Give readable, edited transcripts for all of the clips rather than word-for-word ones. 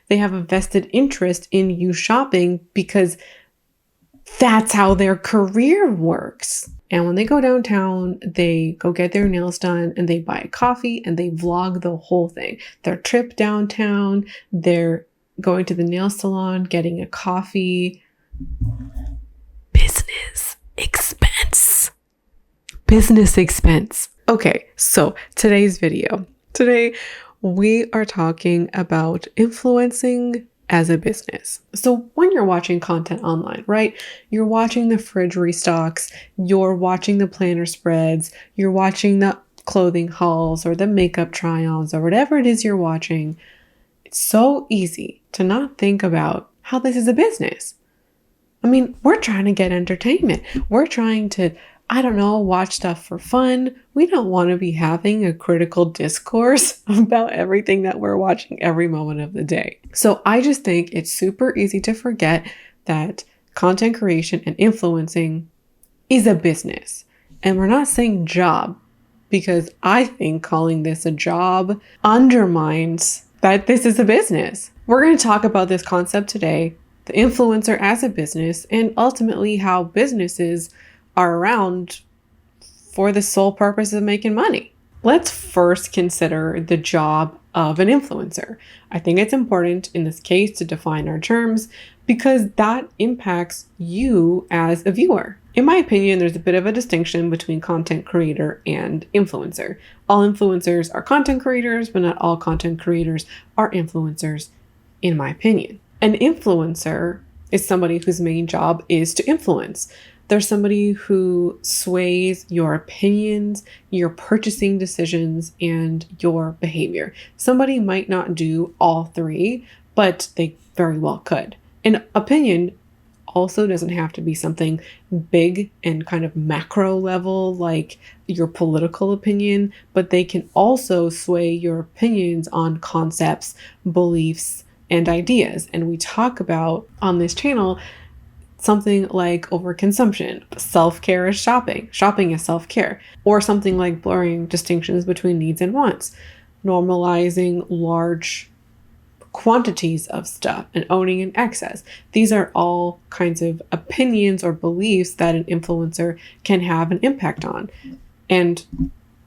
They have a vested interest in you shopping because that's how their career works. And when they go downtown, they go get their nails done and they buy coffee and they vlog the whole thing. Their trip downtown, they're going to the nail salon, getting a coffee. Business expense. Business expense. Okay, so today's video. Today, we are talking about influencing as a business. So when you're watching content online, right? You're watching the fridge restocks, you're watching the planner spreads, you're watching the clothing hauls or the makeup try-ons or whatever it is you're watching. It's so easy to not think about how this is a business. I mean, we're trying to get entertainment. We're trying to, watch stuff for fun. We don't want to be having a critical discourse about everything that we're watching every moment of the day. So I just think it's super easy to forget that content creation and influencing is a business. And we're not saying job, because I think calling this a job undermines that this is a business. We're going to talk about this concept today, the influencer as a business, and ultimately how businesses are around for the sole purpose of making money. Let's first consider the job of an influencer. I think it's important in this case to define our terms because that impacts you as a viewer. In my opinion, there's a bit of a distinction between content creator and influencer. All influencers are content creators, but not all content creators are influencers, in my opinion. An influencer is somebody whose main job is to influence. They're somebody who sways your opinions, your purchasing decisions, and your behavior. Somebody might not do all three, but they very well could. An opinion also doesn't have to be something big and kind of macro level like your political opinion, but they can also sway your opinions on concepts, beliefs, and ideas. And we talk about on this channel something like overconsumption. Self-care is shopping. Shopping is self-care. Or something like blurring distinctions between needs and wants. Normalizing large quantities of stuff and owning an excess. These are all kinds of opinions or beliefs that an influencer can have an impact on. And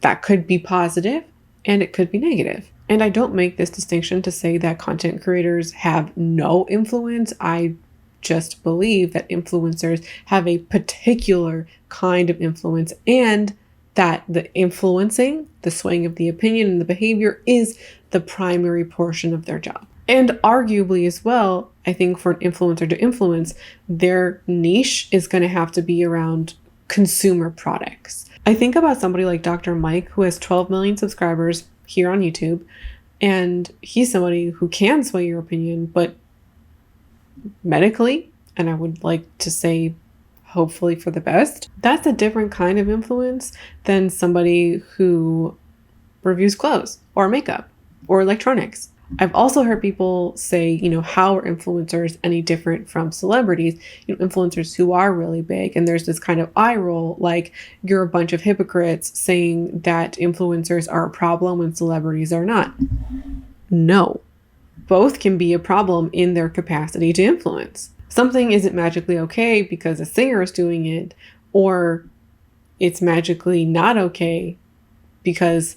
that could be positive and it could be negative. And I don't make this distinction to say that content creators have no influence. I just believe that influencers have a particular kind of influence and that the influencing, the swaying of the opinion and the behavior is the primary portion of their job. And arguably as well, I think for an influencer to influence, their niche is going to have to be around consumer products. I think about somebody like Dr. Mike, who has 12 million subscribers here on YouTube, and he's somebody who can sway your opinion, but medically, and I would like to say hopefully for the best, that's a different kind of influence than somebody who reviews clothes or makeup or electronics. I've also heard people say, how are influencers any different from celebrities? Influencers who are really big, and there's this kind of eye roll, like you're a bunch of hypocrites saying that influencers are a problem when celebrities are not. No. Both can be a problem in their capacity to influence. Something isn't magically okay because a singer is doing it, or it's magically not okay because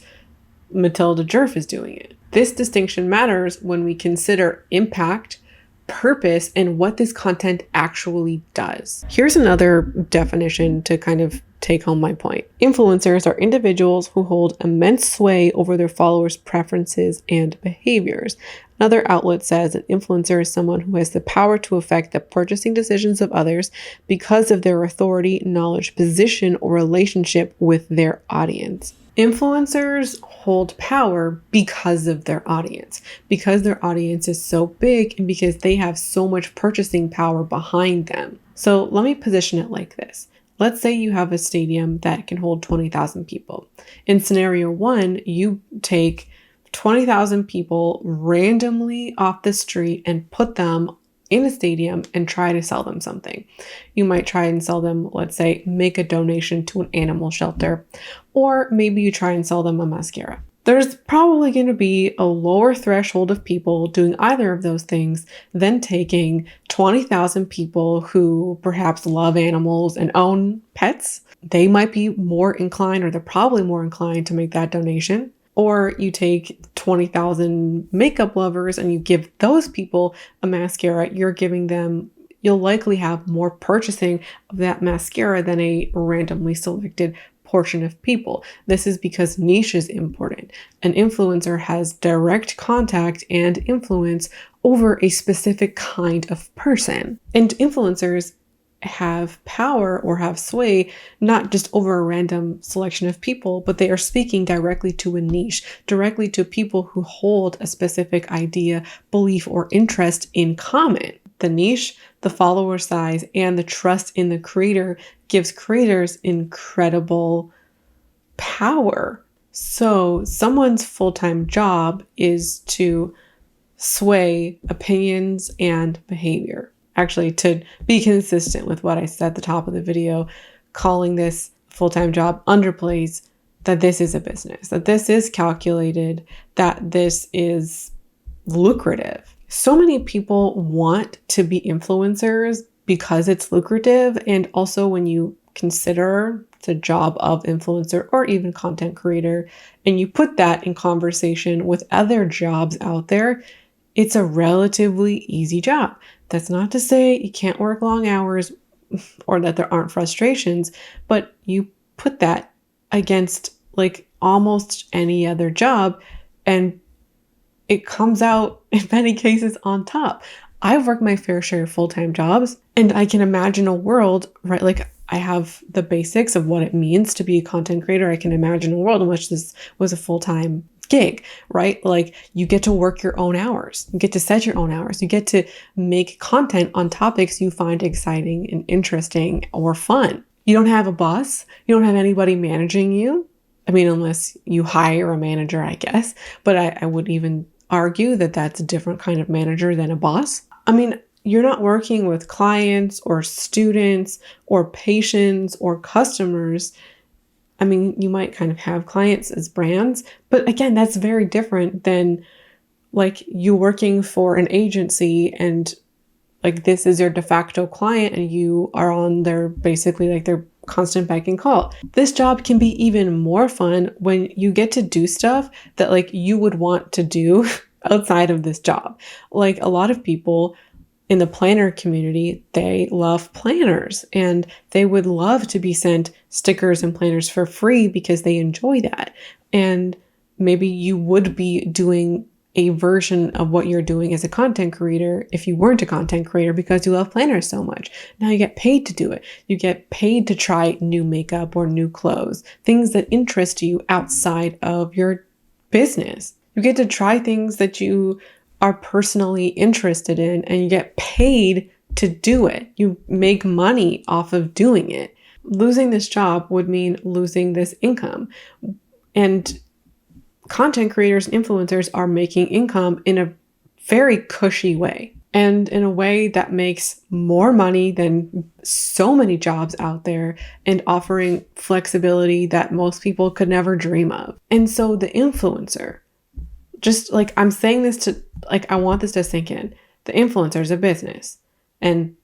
Matilda Jerf is doing it. This distinction matters when we consider impact, purpose, and what this content actually does. Here's another definition to kind of take home my point. Influencers are individuals who hold immense sway over their followers' preferences and behaviors. Another outlet says an influencer is someone who has the power to affect the purchasing decisions of others because of their authority, knowledge, position, or relationship with their audience. Influencers hold power because of their audience, because their audience is so big and because they have so much purchasing power behind them. So let me position it like this. Let's say you have a stadium that can hold 20,000 people. In scenario one, you take 20,000 people randomly off the street and put them in a stadium and try to sell them something. You might try and sell them, let's say, make a donation to an animal shelter, or maybe you try and sell them a mascara. there's probably going to be a lower threshold of people doing either of those things than taking 20,000 people who perhaps love animals and own pets. They might be more inclined, or they're probably more inclined to make that donation. Or you take 20,000 makeup lovers and you give those people a mascara, you'll likely have more purchasing of that mascara than a randomly selected portion of people. This is because niche is important. An influencer has direct contact and influence over a specific kind of person. And influencers have power or have sway not just over a random selection of people, but they are speaking directly to a niche, directly to people who hold a specific idea, belief, or interest in common. The niche, the follower size, and the trust in the creator gives creators incredible power. So someone's full-time job is to sway opinions and behavior. Actually, to be consistent with what I said at the top of the video, calling this full-time job underplays that this is a business, that this is calculated, that this is lucrative. So many people want to be influencers because it's lucrative. And also when you consider the job of influencer or even content creator, and you put that in conversation with other jobs out there, it's a relatively easy job. That's not to say you can't work long hours or that there aren't frustrations, but you put that against like almost any other job and it comes out in many cases on top. I've worked my fair share of full-time jobs and I can imagine a world, right? Like I have the basics of what it means to be a content creator. I can imagine a world in which this was a full-time gig, right? Like you get to work your own hours, you get to set your own hours, you get to make content on topics you find exciting and interesting or fun. You don't have a boss, you don't have anybody managing you. I mean, unless you hire a manager, I guess, but I would even argue that that's a different kind of manager than a boss. I mean, you're not working with clients or students or patients or customers. I mean, you might kind of have clients as brands, but again, that's very different than like you working for an agency and like this is your de facto client and you are on their basically like their constant beck and call. This job can be even more fun when you get to do stuff that like you would want to do outside of this job. Like a lot of people in the planner community, they love planners and they would love to be sent stickers and planners for free because they enjoy that. And maybe you would be doing a version of what you're doing as a content creator if you weren't a content creator because you love planners so much. Now you get paid to do it. You get paid to try new makeup or new clothes, things that interest you outside of your business. You get to try things that you are personally interested in and you get paid to do it. You make money off of doing it. Losing this job would mean losing this income. And content creators and influencers are making income in a very cushy way and in a way that makes more money than so many jobs out there and offering flexibility that most people could never dream of. And so the influencer, just like I'm saying this to, like, I want this to sink in. The influencer is a business. And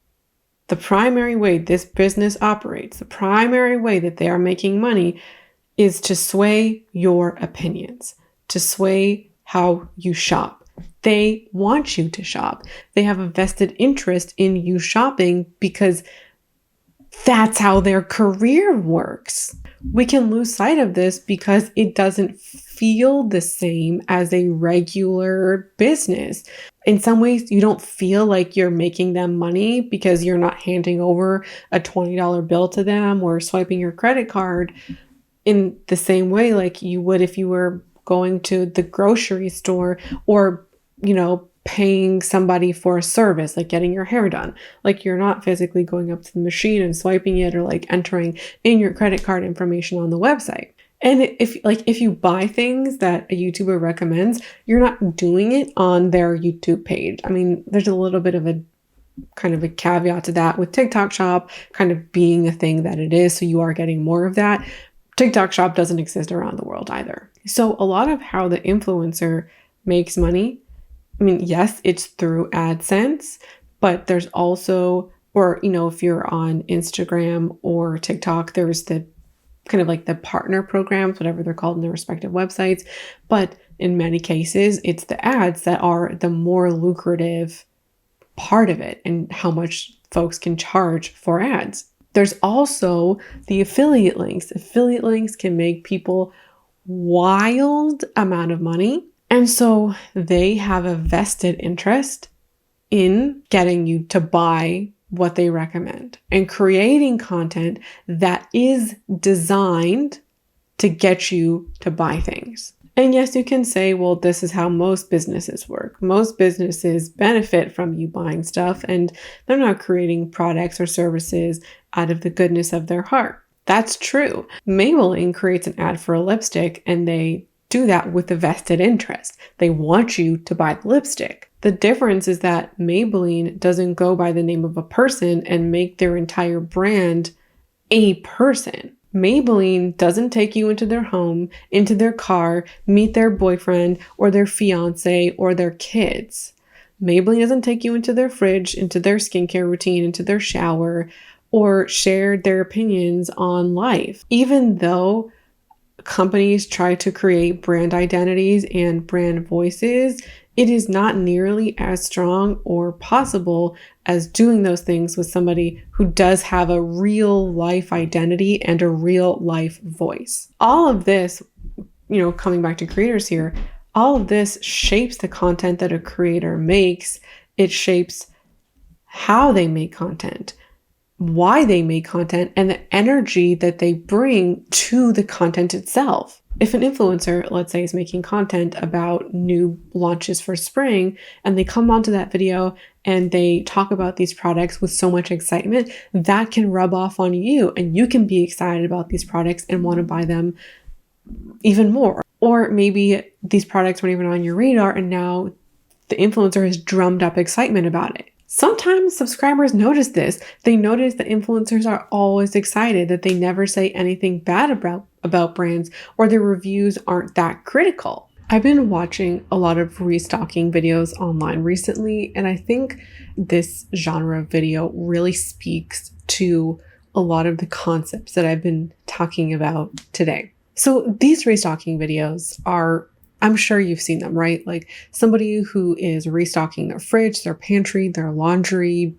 the primary way this business operates, the primary way that they are making money is to sway your opinions, to sway how you shop. They want you to shop. They have a vested interest in you shopping because that's how their career works. We can lose sight of this because it doesn't feel the same as a regular business. In some ways, you don't feel like you're making them money because you're not handing over a $20 bill to them or swiping your credit card in the same way like you would if you were going to the grocery store or, paying somebody for a service, like getting your hair done. Like you're not physically going up to the machine and swiping it or like entering in your credit card information on the website. And if you buy things that a YouTuber recommends, you're not doing it on their YouTube page. I mean, there's a little bit of a kind of a caveat to that with TikTok Shop kind of being a thing that it is. So you are getting more of that. TikTok Shop doesn't exist around the world either. So a lot of how the influencer makes money, I mean, yes, it's through AdSense, but there's also, or, if you're on Instagram or TikTok, there's the kind of like the partner programs, whatever they're called in their respective websites. But in many cases, it's the ads that are the more lucrative part of it and how much folks can charge for ads. There's also the affiliate links. Affiliate links can make people wild amount of money. And so they have a vested interest in getting you to buy what they recommend and creating content that is designed to get you to buy things. And yes, you can say, well, this is how most businesses work. Most businesses benefit from you buying stuff, and they're not creating products or services out of the goodness of their heart. That's true. Maybelline creates an ad for a lipstick, and they do that with a vested interest. They want you to buy the lipstick. The difference is that Maybelline doesn't go by the name of a person and make their entire brand a person. Maybelline doesn't take you into their home, into their car, meet their boyfriend or their fiance or their kids. Maybelline doesn't take you into their fridge, into their skincare routine, into their shower, or share their opinions on life. Even though companies try to create brand identities and brand voices, it is not nearly as strong or possible as doing those things with somebody who does have a real life identity and a real life voice. All of this, coming back to creators here, all of this shapes the content that a creator makes. It shapes how they make content, why they make content, and the energy that they bring to the content itself. If an influencer, let's say, is making content about new launches for spring, and they come onto that video and they talk about these products with so much excitement, that can rub off on you, and you can be excited about these products and want to buy them even more. Or maybe these products weren't even on your radar, and now the influencer has drummed up excitement about it. Sometimes subscribers notice this. They notice that influencers are always excited, that they never say anything bad about brands, or their reviews aren't that critical. I've been watching a lot of restocking videos online recently, and I think this genre of video really speaks to a lot of the concepts that I've been talking about today. So these restocking videos are, I'm sure you've seen them, right? Like somebody who is restocking their fridge, their pantry, their laundry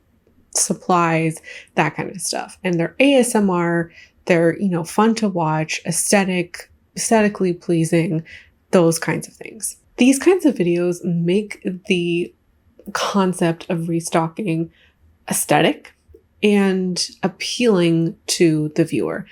supplies, that kind of stuff. And they're ASMR, they're, fun to watch, aesthetically pleasing, those kinds of things. These kinds of videos make the concept of restocking aesthetic and appealing to the viewer.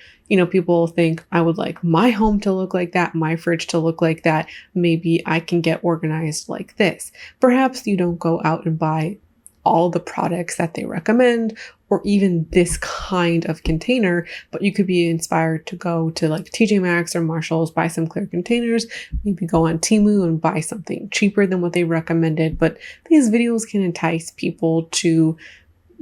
People think, I would like my home to look like that, my fridge to look like that. Maybe I can get organized like this. Perhaps you don't go out and buy all the products that they recommend, or even this kind of container, but you could be inspired to go to like TJ Maxx or Marshall's, buy some clear containers, maybe go on Temu and buy something cheaper than what they recommended. But these videos can entice people to,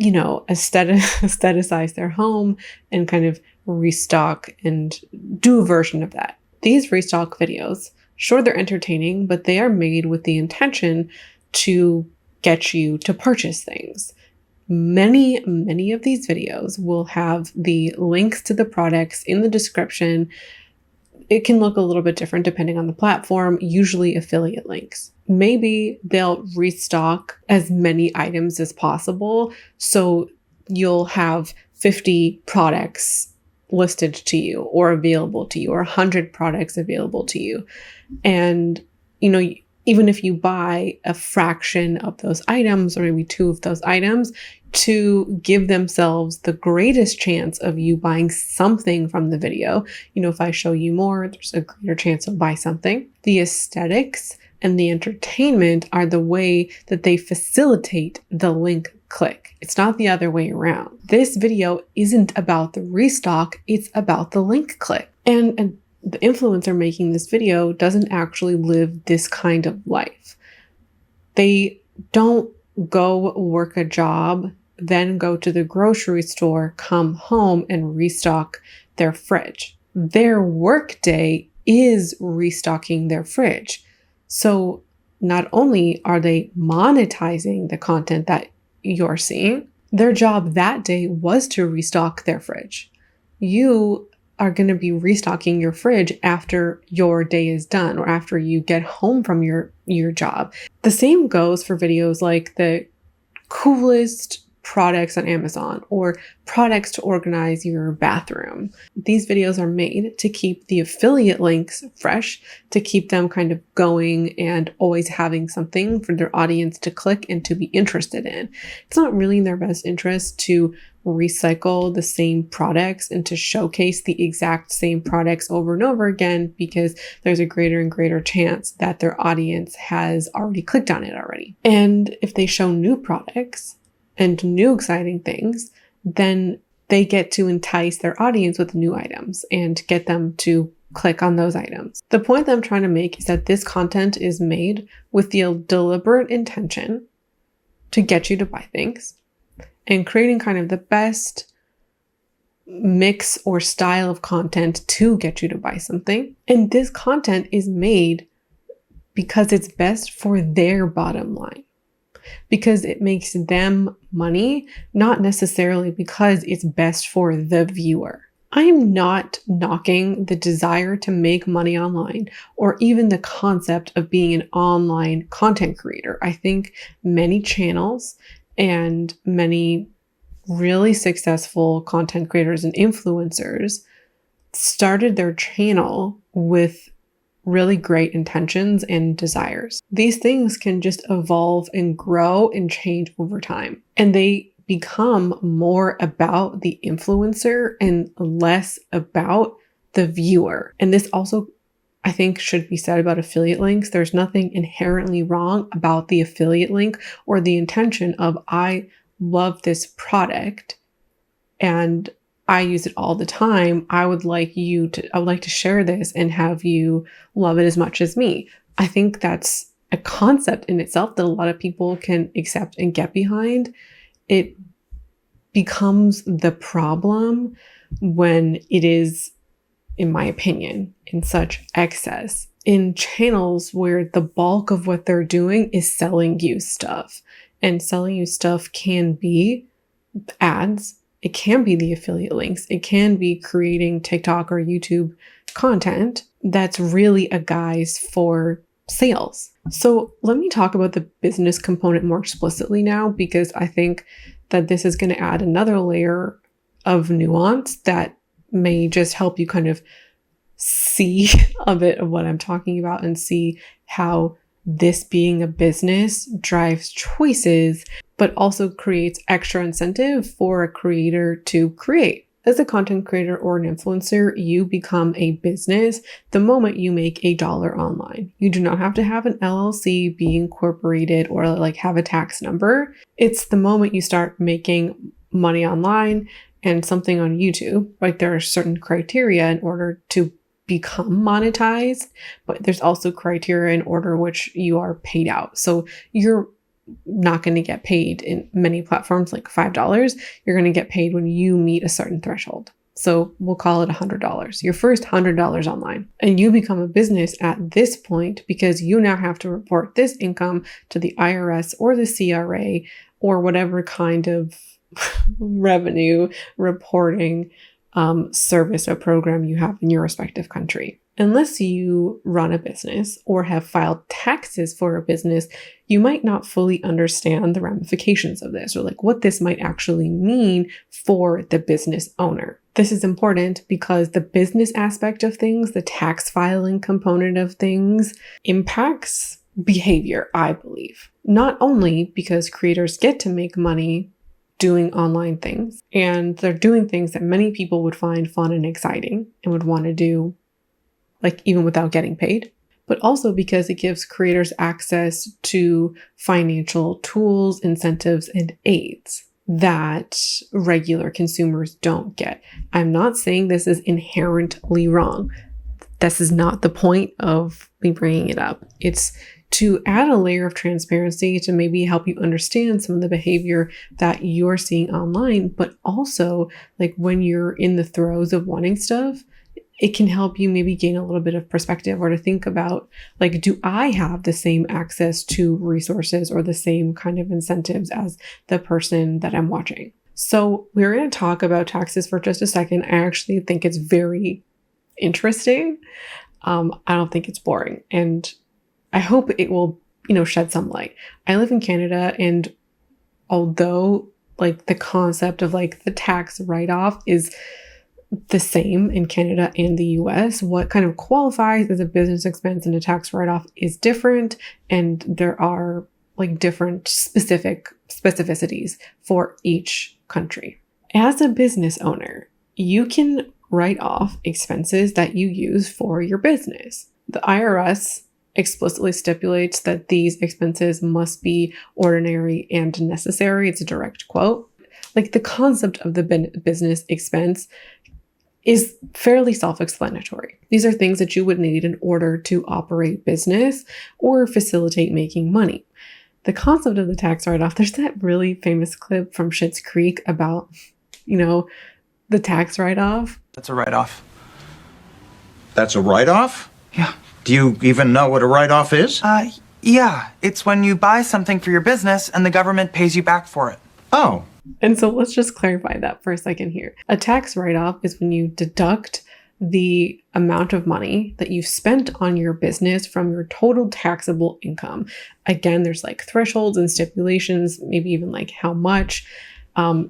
aestheticize their home and kind of restock and do a version of that. These restock videos, sure, they're entertaining, but they are made with the intention to get you to purchase things. Many of these videos will have the links to the products in the description. It can look a little bit different depending on the platform, usually affiliate links. Maybe they'll restock as many items as possible, so you'll have 50 products listed to you or available to you, or 100 products available to you. And, even if you buy a fraction of those items, or maybe 2 of those items, to give themselves the greatest chance of you buying something from the video. If I show you more, there's a greater chance of buy something. The aesthetics and the entertainment are the way that they facilitate the link click. It's not the other way around. This video isn't about the restock, it's about the link click. And the influencer making this video doesn't actually live this kind of life. They don't go work a job, then go to the grocery store, come home and restock their fridge. Their work day is restocking their fridge. So not only are they monetizing the content that you're seeing, their job that day was to restock their fridge. You are going to be restocking your fridge after your day is done or after you get home from your job. The same goes for videos like the coolest products on Amazon or products to organize your bathroom. These videos are made to keep the affiliate links fresh, to keep them kind of going and always having something for their audience to click and to be interested in. It's not really in their best interest to recycle the same products and to showcase the exact same products over and over again, because there's a greater and greater chance that their audience has already clicked on it already. And if they show new products and new exciting things, then they get to entice their audience with new items and get them to click on those items. The point that I'm trying to make is that this content is made with the deliberate intention to get you to buy things and creating kind of the best mix or style of content to get you to buy something. And this content is made because it's best for their bottom line, because it makes them money, not necessarily because it's best for the viewer. I am not knocking the desire to make money online or even the concept of being an online content creator. I think many channels and many really successful content creators and influencers started their channel with really great intentions and desires. These things can just evolve and grow and change over time. And they become more about the influencer and less about the viewer. And this also, I think, should be said about affiliate links. There's nothing inherently wrong about the affiliate link or the intention of, I love this product and I use it all the time. I would like to share this and have you love it as much as me. I think that's a concept in itself that a lot of people can accept and get behind. It becomes the problem when it is, in my opinion, in such excess in channels where the bulk of what they're doing is selling you stuff. And selling you stuff can be ads. It can be the affiliate links. It can be creating TikTok or YouTube content that's really a guise for sales. So let me talk about the business component more explicitly now, because I think that this is going to add another layer of nuance that may just help you kind of see a bit of what I'm talking about and see how this being a business drives choices, but also creates extra incentive for a creator to create. As a content creator or an influencer, you become a business the moment you make $1 online. You do not have to have an LLC, be incorporated, or like have a tax number. It's the moment you start making money online and something on YouTube. Like, there are certain criteria in order to become monetized, but there's also criteria in order which you are paid out. So you're not going to get paid in many platforms like $5. You're going to get paid when you meet a certain threshold. So we'll call it $100, your first $100 online. And you become a business at this point because you now have to report this income to the IRS or the CRA or whatever kind of revenue reporting service or program you have in your respective country. Unless you run a business or have filed taxes for a business, you might not fully understand the ramifications of this, or like what this might actually mean for the business owner. This is important because the business aspect of things, the tax filing component of things, impacts behavior, I believe. Not only because creators get to make money doing online things, and they're doing things that many people would find fun and exciting and would want to do, like even without getting paid, but also because it gives creators access to financial tools, incentives, and aids that regular consumers don't get. I'm not saying this is inherently wrong. This is not the point of me bringing it up. It's to add a layer of transparency to maybe help you understand some of the behavior that you're seeing online, but also like when you're in the throes of wanting stuff, it can help you maybe gain a little bit of perspective, or to think about, like, do I have the same access to resources or the same kind of incentives as the person that I'm watching? So we're going to talk about taxes for just a second. I actually think it's very interesting. I don't think it's boring, and I hope it will, shed some light. I live in Canada, and although like the concept of like the tax write-off is the same in Canada and the US, what kind of qualifies as a business expense and a tax write-off is different, and there are like different specificities for each country. As a business owner, you can write off expenses that you use for your business. The IRS explicitly stipulates that these expenses must be ordinary and necessary. It's a direct quote. Like, the concept of the business expense is fairly self-explanatory. These are things that you would need in order to operate business or facilitate making money. The concept of the tax write-off, there's that really famous clip from Schitt's Creek about, the tax write-off. That's a write-off. That's a write-off? Yeah. Do you even know what a write-off is? Yeah. It's when you buy something for your business and the government pays you back for it. Oh. And so let's just clarify that for a second here. A tax write-off is when you deduct the amount of money that you've spent on your business from your total taxable income. Again, there's like thresholds and stipulations, maybe even like how much,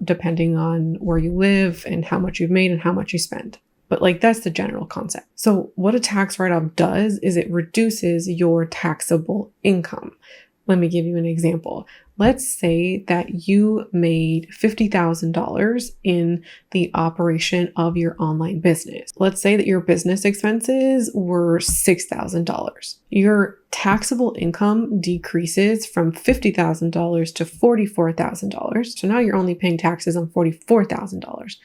depending on where you live and how much you've made and how much you spend. But like, that's the general concept. So what a tax write-off does is it reduces your taxable income. Let me give you an example. Let's say that you made $50,000 in the operation of your online business. Let's say that your business expenses were $6,000. Your taxable income decreases from $50,000 to $44,000. So now you're only paying taxes on $44,000.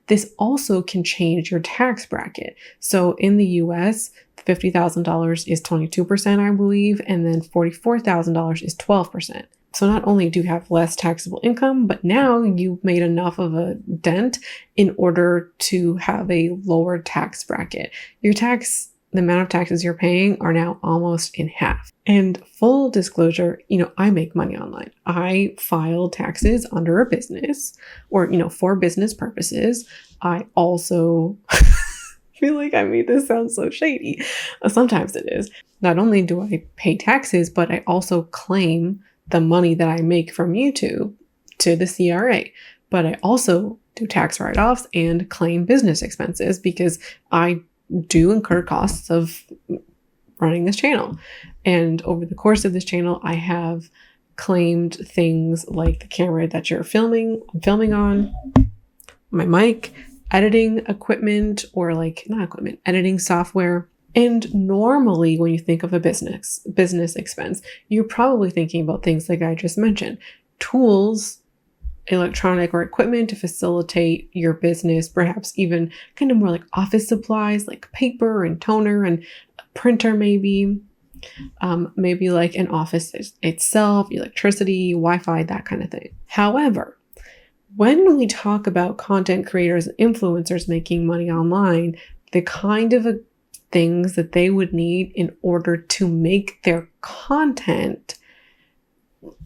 This also can change your tax bracket. So in the US, $50,000 is 22%, I believe, and then $44,000 is 12%. So not only do you have less taxable income, but now you've made enough of a dent in order to have a lower tax bracket. The amount of taxes you're paying are now almost in half. And full disclosure, I make money online. I file taxes under a business or, for business purposes. I also feel like I made this sound so shady. Sometimes it is. Not only do I pay taxes, but I also claim the money that I make from YouTube to the CRA. But I also do tax write-offs and claim business expenses because I do incur costs of running this channel. And over the course of this channel, I have claimed things like the camera that I'm filming on, my mic, editing equipment, or editing software. And normally when you think of a business expense, you're probably thinking about things like I just mentioned, tools, electronic or equipment to facilitate your business, perhaps even kind of more like office supplies like paper and toner and a printer, maybe like an office itself, electricity, Wi-Fi, that kind of thing. However, when we talk about content creators and influencers making money online, the kind of things that they would need in order to make their content,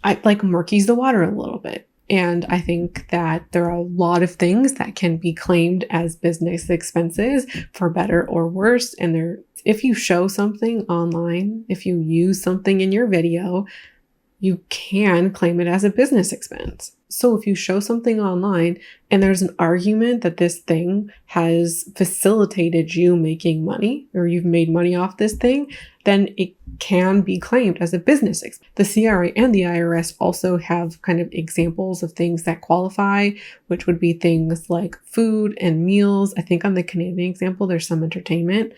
murkies the water a little bit. And I think that there are a lot of things that can be claimed as business expenses for better or worse. And if you show something online, if you use something in your video, you can claim it as a business expense. So if you show something online and there's an argument that this thing has facilitated you making money, or you've made money off this thing, then it can be claimed as a business expense. The CRA and the IRS also have kind of examples of things that qualify, which would be things like food and meals. I think on the Canadian example, there's some entertainment.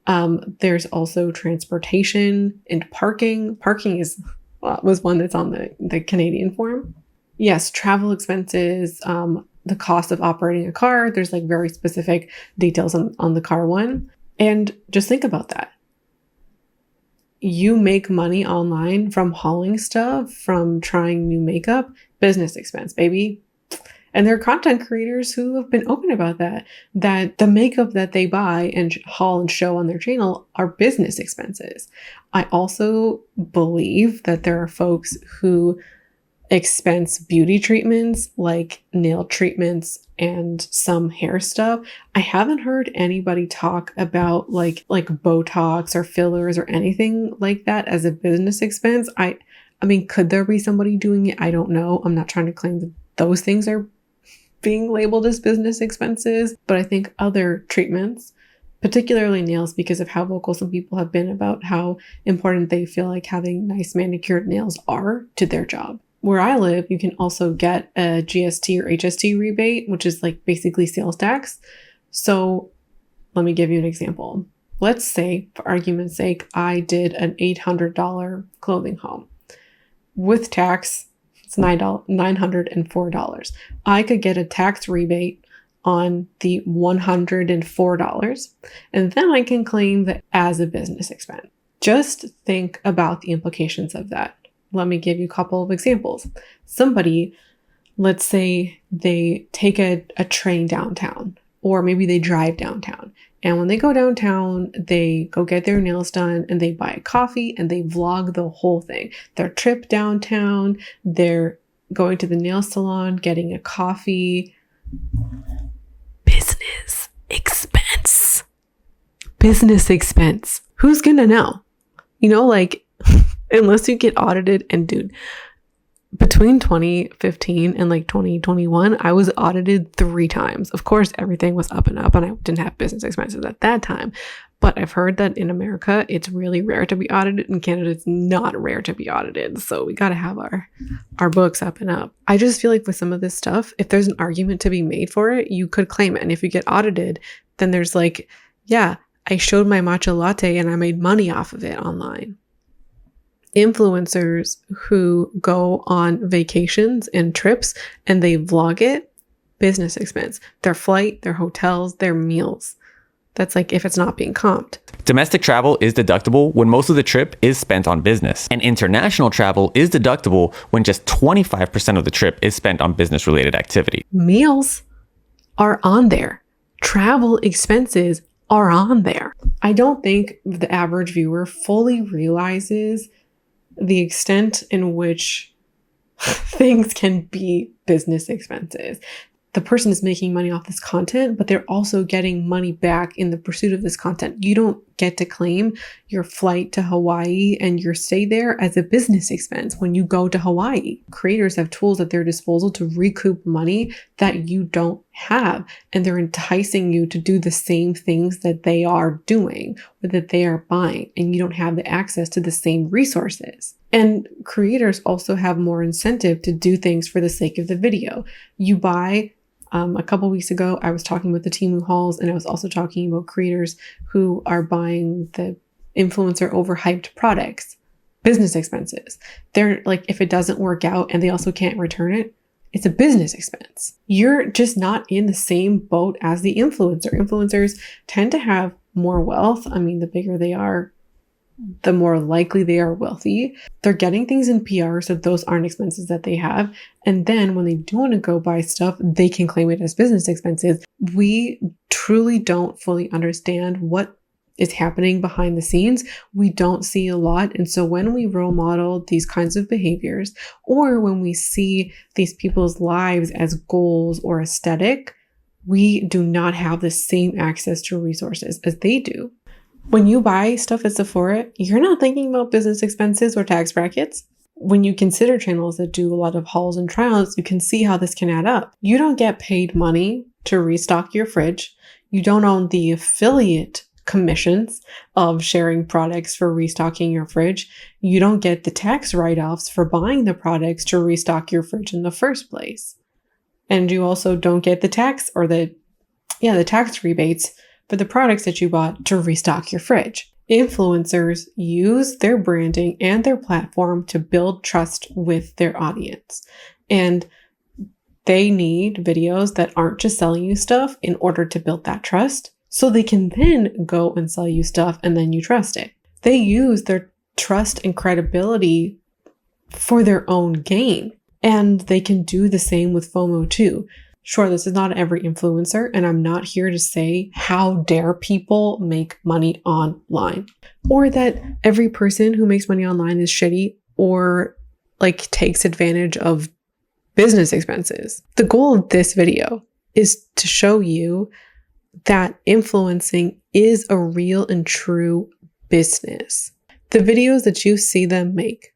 There's also transportation and parking. Parking was one that's on the Canadian form. Yes, travel expenses, the cost of operating a car. There's very specific details on the car one. And just think about that. You make money online from hauling stuff, from trying new makeup, business expense, baby. And there are content creators who have been open about that the makeup that they buy and haul and show on their channel are business expenses. I also believe that there are folks who expense beauty treatments like nail treatments and some hair stuff. I haven't heard anybody talk about like Botox or fillers or anything like that as a business expense. I mean, could there be somebody doing it? I don't know. I'm not trying to claim that those things are being labeled as business expenses, but I think other treatments, particularly nails, because of how vocal some people have been about how important they feel like having nice manicured nails are to their job. Where I live, you can also get a GST or HST rebate, which is like basically sales tax. So let me give you an example. Let's say, for argument's sake, I did an $800 clothing haul. With tax, it's $904. I could get a tax rebate on the $104, and then I can claim that as a business expense. Just think about the implications of that. Let me give you a couple of examples. Somebody, let's say they take a train downtown, or maybe they drive downtown. And when they go downtown, they go get their nails done and they buy a coffee and they vlog the whole thing. Their trip downtown, they're going to the nail salon, getting a coffee. Business expense. Business expense. Who's gonna know? You know, like, unless you get audited. And dude, between 2015 and like 2021, I was audited 3 times. Of course, everything was up and up and I didn't have business expenses at that time. But I've heard that in America, it's really rare to be audited. In Canada, it's not rare to be audited. So we got to have our books up and up. I just feel like with some of this stuff, if there's an argument to be made for it, you could claim it. And if you get audited, then there's like, yeah, I showed my matcha latte and I made money off of it online. Influencers who go on vacations and trips and they vlog it, business expense. Their flight, their hotels, their meals. That's like if it's not being comped. Domestic travel is deductible when most of the trip is spent on business. And international travel is deductible when just 25% of the trip is spent on business-related activity. Meals are on there. Travel expenses are on there. I don't think the average viewer fully realizes the extent in which things can be business expenses. The person is making money off this content, but they're also getting money back in the pursuit of this content. You don't get to claim your flight to Hawaii and your stay there as a business expense when you go to Hawaii. Creators have tools at their disposal to recoup money that you don't have, and they're enticing you to do the same things that they are doing or that they are buying, and you don't have the access to the same resources. And creators also have more incentive to do things for the sake of the video. You buy a couple weeks ago, I was talking with the Temu hauls, and I was also talking about creators who are buying the influencer overhyped products, business expenses. They're like, if it doesn't work out and they also can't return it, it's a business expense. You're just not in the same boat as the influencer. Influencers tend to have more wealth. I mean, the bigger they are, the more likely they are wealthy. They're getting things in PR, so those aren't expenses that they have. And then when they do want to go buy stuff, they can claim it as business expenses. We truly don't fully understand what is happening behind the scenes. We don't see a lot. And so when we role model these kinds of behaviors, or when we see these people's lives as goals or aesthetic, we do not have the same access to resources as they do. When you buy stuff at Sephora, you're not thinking about business expenses or tax brackets. When you consider channels that do a lot of hauls and trials, you can see how this can add up. You don't get paid money to restock your fridge. You don't own the affiliate commissions of sharing products for restocking your fridge. You don't get the tax write-offs for buying the products to restock your fridge in the first place. And you also don't get the tax or the tax rebates for the products that you bought to restock your fridge. Influencers use their branding and their platform to build trust with their audience. And they need videos that aren't just selling you stuff in order to build that trust, so they can then go and sell you stuff and then you trust it. They use their trust and credibility for their own gain. And they can do the same with FOMO too. Sure, this is not every influencer, and I'm not here to say how dare people make money online, or that every person who makes money online is shitty or like takes advantage of business expenses. The goal of this video is to show you that influencing is a real and true business. The videos that you see them make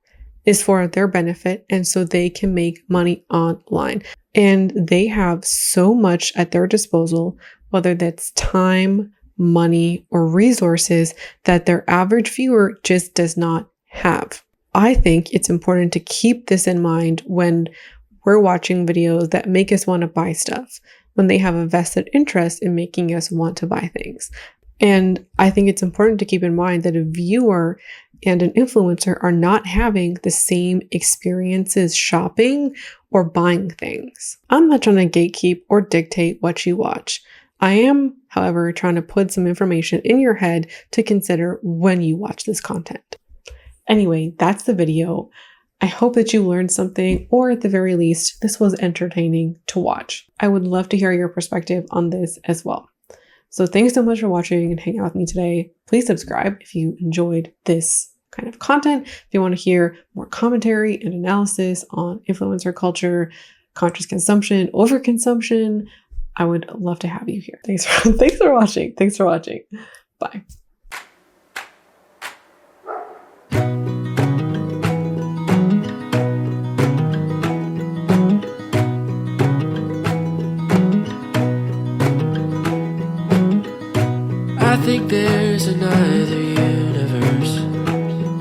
is for their benefit, and so they can make money online. And they have so much at their disposal, whether that's time, money, or resources, that their average viewer just does not have. I think it's important to keep this in mind when we're watching videos that make us want to buy stuff, when they have a vested interest in making us want to buy things. And I think it's important to keep in mind that a viewer and an influencer are not having the same experiences shopping or buying things. I'm not trying to gatekeep or dictate what you watch. I am, however, trying to put some information in your head to consider when you watch this content. Anyway, that's the video. I hope that you learned something, or at the very least, this was entertaining to watch. I would love to hear your perspective on this as well. So thanks so much for watching and hanging out with me today. Please subscribe if you enjoyed this kind of content. If you want to hear more commentary and analysis on influencer culture, conscious consumption, overconsumption, I would love to have you here. Thanks for watching. Bye.